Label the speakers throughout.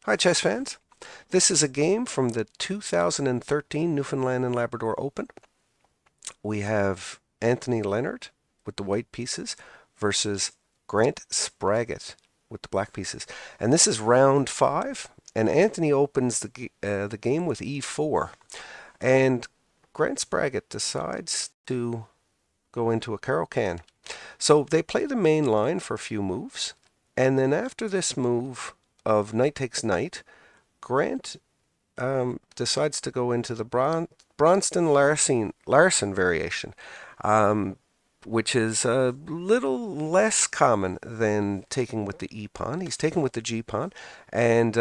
Speaker 1: Hi, chess fans. This is a game from the 2013 Newfoundland and Labrador Open. We have Anthony Leonard with the white pieces versus Grant Spragget with the black pieces. And this is round 5, and Anthony opens the game with e4. And Grant Spragget decides to go into a Caro-Can. So they play the main line for a few moves, and then after this move of knight takes knight, Grant decides to go into the Bronston-Larsen variation, um, which is a little less common than taking with the e pawn. He's taking with the g pawn, and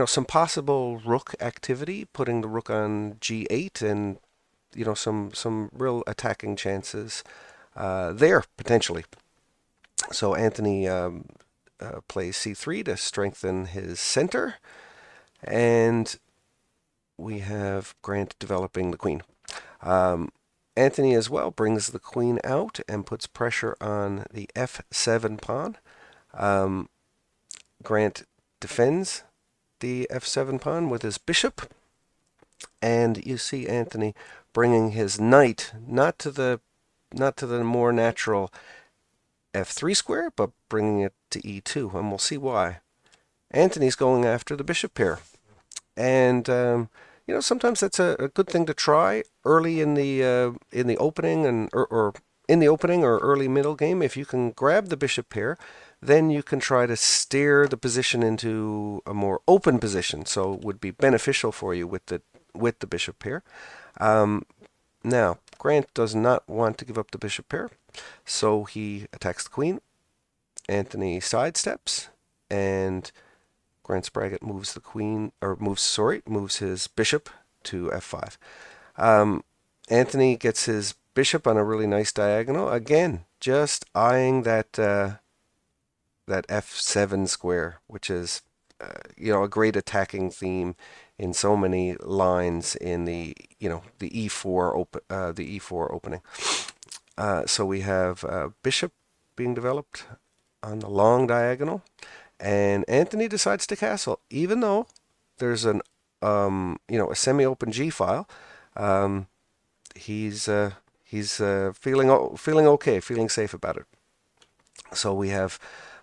Speaker 1: some possible rook activity, putting the rook on g8, and some real attacking chances there potentially. So Anthony plays c3 to strengthen his center, and we have Grant developing the queen. Anthony as well brings the queen out and puts pressure on the f7 pawn. Grant defends the f7 pawn with his bishop, and you see Anthony bringing his knight not to the more natural f3 square, but bringing it to e2, and we'll see why. Anthony's going after the bishop pair, and sometimes that's a good thing to try early in the opening or in the opening or early middle game. If you can grab the bishop pair, then you can try to steer the position into a more open position. So it would be beneficial for you with the bishop pair. Now Grant does not want to give up the bishop pair, so he attacks the queen. Anthony sidesteps, and Grant Spragget moves the queen, or moves his bishop to f5. Anthony gets his bishop on a really nice diagonal. Again, just eyeing that f7 square, which is a great attacking theme in so many lines in the e4 opening. So we have bishop being developed on the long diagonal. And Anthony decides to castle, even though there's a semi-open G file. He's feeling okay, feeling safe about it. So we have,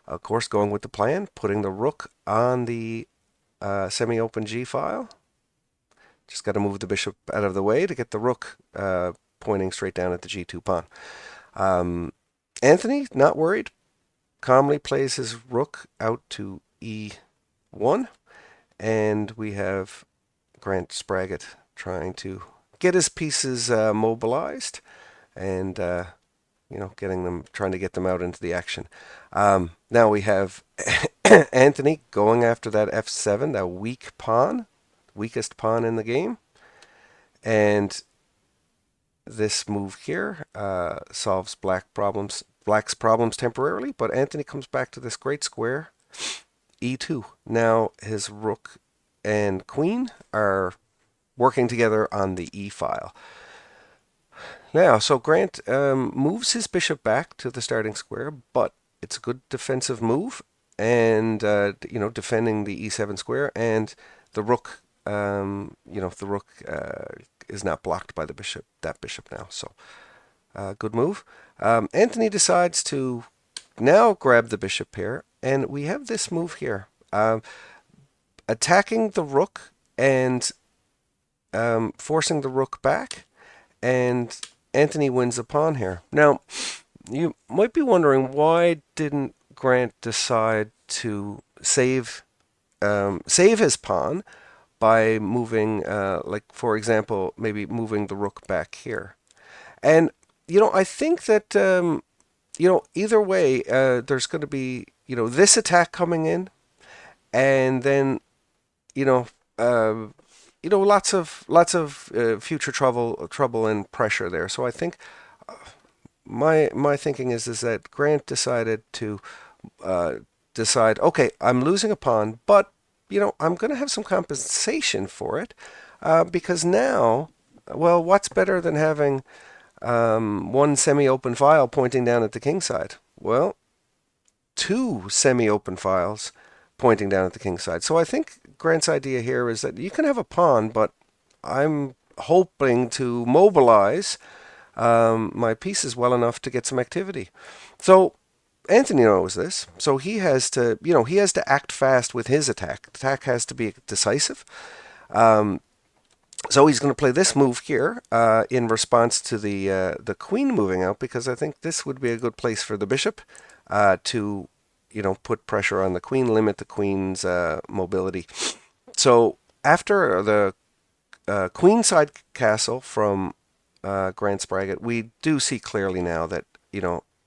Speaker 1: of course, going with the plan, putting the rook on the semi-open G file. Just got to move the bishop out of the way to get the rook pointing straight down at the G2 pawn. Anthony, not worried, calmly plays his rook out to e1, and we have Grant Spragget trying to get his pieces mobilized and trying to get them out into the action. Now we have Anthony going after that f7, that weak pawn, weakest pawn in the game, and this move here solves black's problems temporarily, but Anthony comes back to this great square, e2. Now his rook and queen are working together on the e file. Now, so Grant moves his bishop back to the starting square, but it's a good defensive move, and defending the e7 square, and the rook, is not blocked by that bishop now. So, good move. Anthony decides to now grab the bishop pair, and we have this move here, attacking the rook and forcing the rook back, and Anthony wins a pawn here. Now, you might be wondering, why didn't Grant decide to save his pawn by moving, for example, maybe moving the rook back here? And I think that either way, there's going to be this attack coming in, and then lots of future trouble and pressure there. So I think my thinking is that Grant decided to decide, okay, I'm losing a pawn, but I'm going to have some compensation for it, because now, well, what's better than having one semi-open file pointing down at the king side? Well, two semi-open files pointing down at the king side. So I think Grant's idea here is that you can have a pawn, but I'm hoping to mobilize my pieces well enough to get some activity. So Anthony knows this, so he has to, he has to act fast with his attack. Attack has to be decisive. So he's going to play this move here in response to the queen moving out, because I think this would be a good place for the bishop to, put pressure on the queen, limit the queen's mobility. So after the queenside castle from Grant Spragget, we do see clearly now that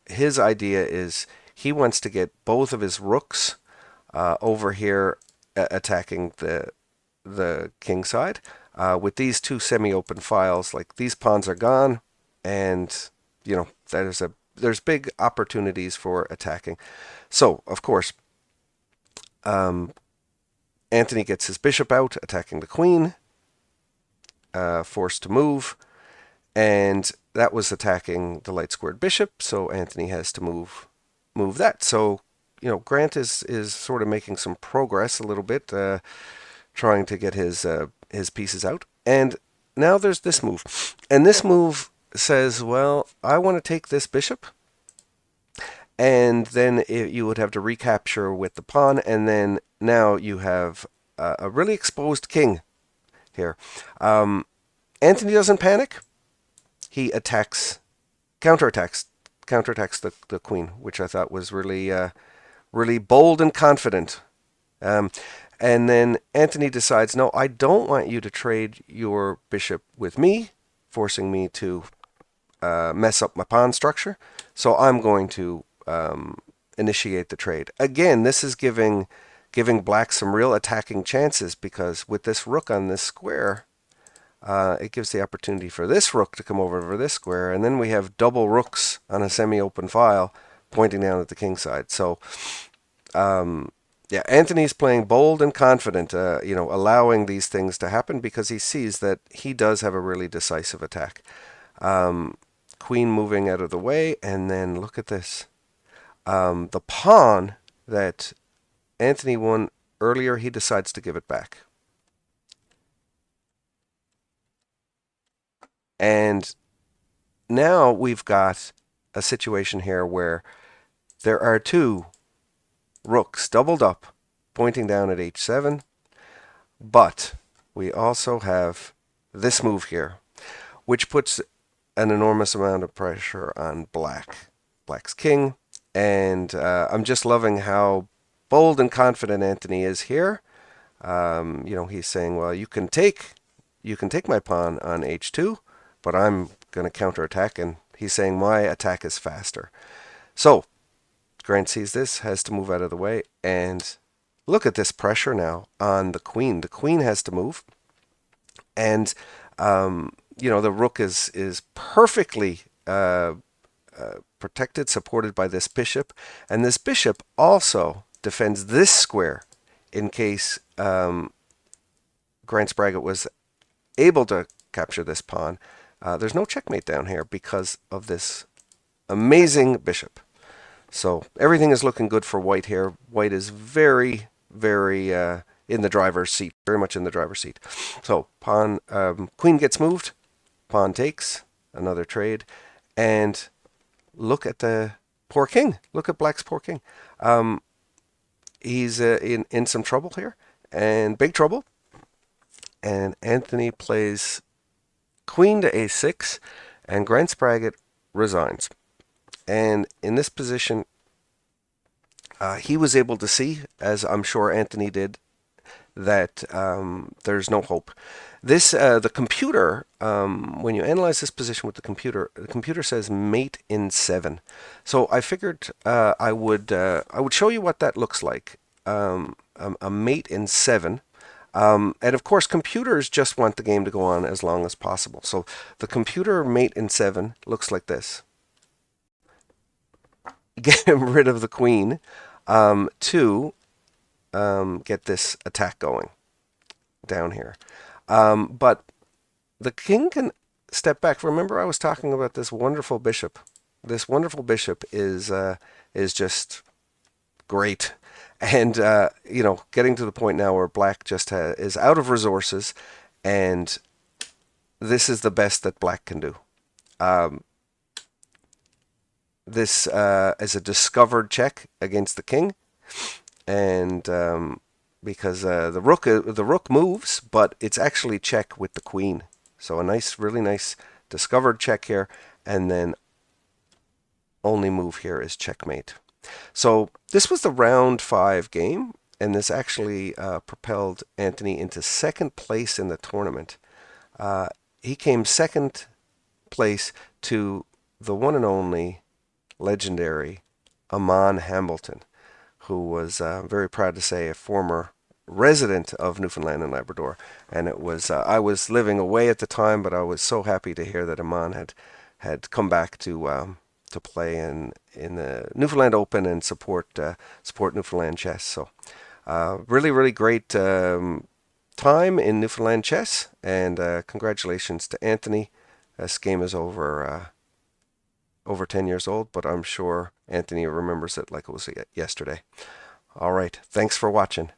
Speaker 1: his idea is he wants to get both of his rooks over here attacking the king side. With these two semi-open files, like these pawns are gone, and there's big opportunities for attacking. So of course, Anthony gets his bishop out, attacking the queen, forced to move, and that was attacking the light squared bishop. So Anthony has to move that. So Grant is sort of making some progress a little bit, trying to get his pieces out. And now there's this move. And this move says, well, I want to take this bishop. And then you would have to recapture with the pawn. And then now you have a really exposed king here. Anthony doesn't panic. He counterattacks the queen, which I thought was really bold and confident. And then Anthony decides, no, I don't want you to trade your bishop with me, forcing me to mess up my pawn structure. So I'm going to initiate the trade. Again, this is giving black some real attacking chances, because with this rook on this square, it gives the opportunity for this rook to come over this square, and then we have double rooks on a semi-open file pointing down at the king side. So yeah, Anthony's playing bold and confident, allowing these things to happen because he sees that he does have a really decisive attack. Queen moving out of the way, and then look at this. The pawn that Anthony won earlier, he decides to give it back. And now we've got a situation here where there are two rooks doubled up, pointing down at h7, but we also have this move here, which puts an enormous amount of pressure on black's king, and I'm just loving how bold and confident Anthony is here. He's saying, well, you can take my pawn on h2, but I'm going to counterattack, and he's saying my attack is faster. So Grant sees this, has to move out of the way, and look at this pressure now on the queen. The queen has to move, and the rook is perfectly protected, supported by this bishop, and this bishop also defends this square in case Grant Spragget was able to capture this pawn. There's no checkmate down here because of this amazing bishop. So everything is looking good for white here. White is very, very in the driver's seat, very much in the driver's seat. So queen gets moved, pawn takes, another trade, and look at the poor king. Look at black's poor king. He's in some trouble here, and big trouble. And Anthony plays queen to a6, and Grant Spragget resigns. And in this position, he was able to see, as I'm sure Anthony did, that there's no hope. The computer, when you analyze this position with the computer says mate in 7. So I figured I would show you what that looks like. A mate in 7. And of course, computers just want the game to go on as long as possible. So the computer mate in 7 looks like this. Get rid of the queen to get this attack going down here. But the king can step back. Remember, I was talking about this wonderful bishop. This wonderful bishop is just great. And getting to the point now where black just is out of resources, and this is the best that black can do. Um, this is a discovered check against the king, and because the rook moves, but it's actually check with the queen. So a nice, really nice discovered check here, and then only move here is checkmate. So this was the round 5 game, and this actually propelled Anthony into second place in the tournament. He came second place to the one and only legendary Amon Hambleton, who was very proud to say a former resident of Newfoundland and Labrador. And it was I was living away at the time, but I was so happy to hear that Amon had come back to play in the Newfoundland Open and support Newfoundland chess. So really, really great time in Newfoundland chess, and congratulations to Anthony. This game is over 10 years old, but I'm sure Anthony remembers it like it was yesterday. All right, thanks for watching.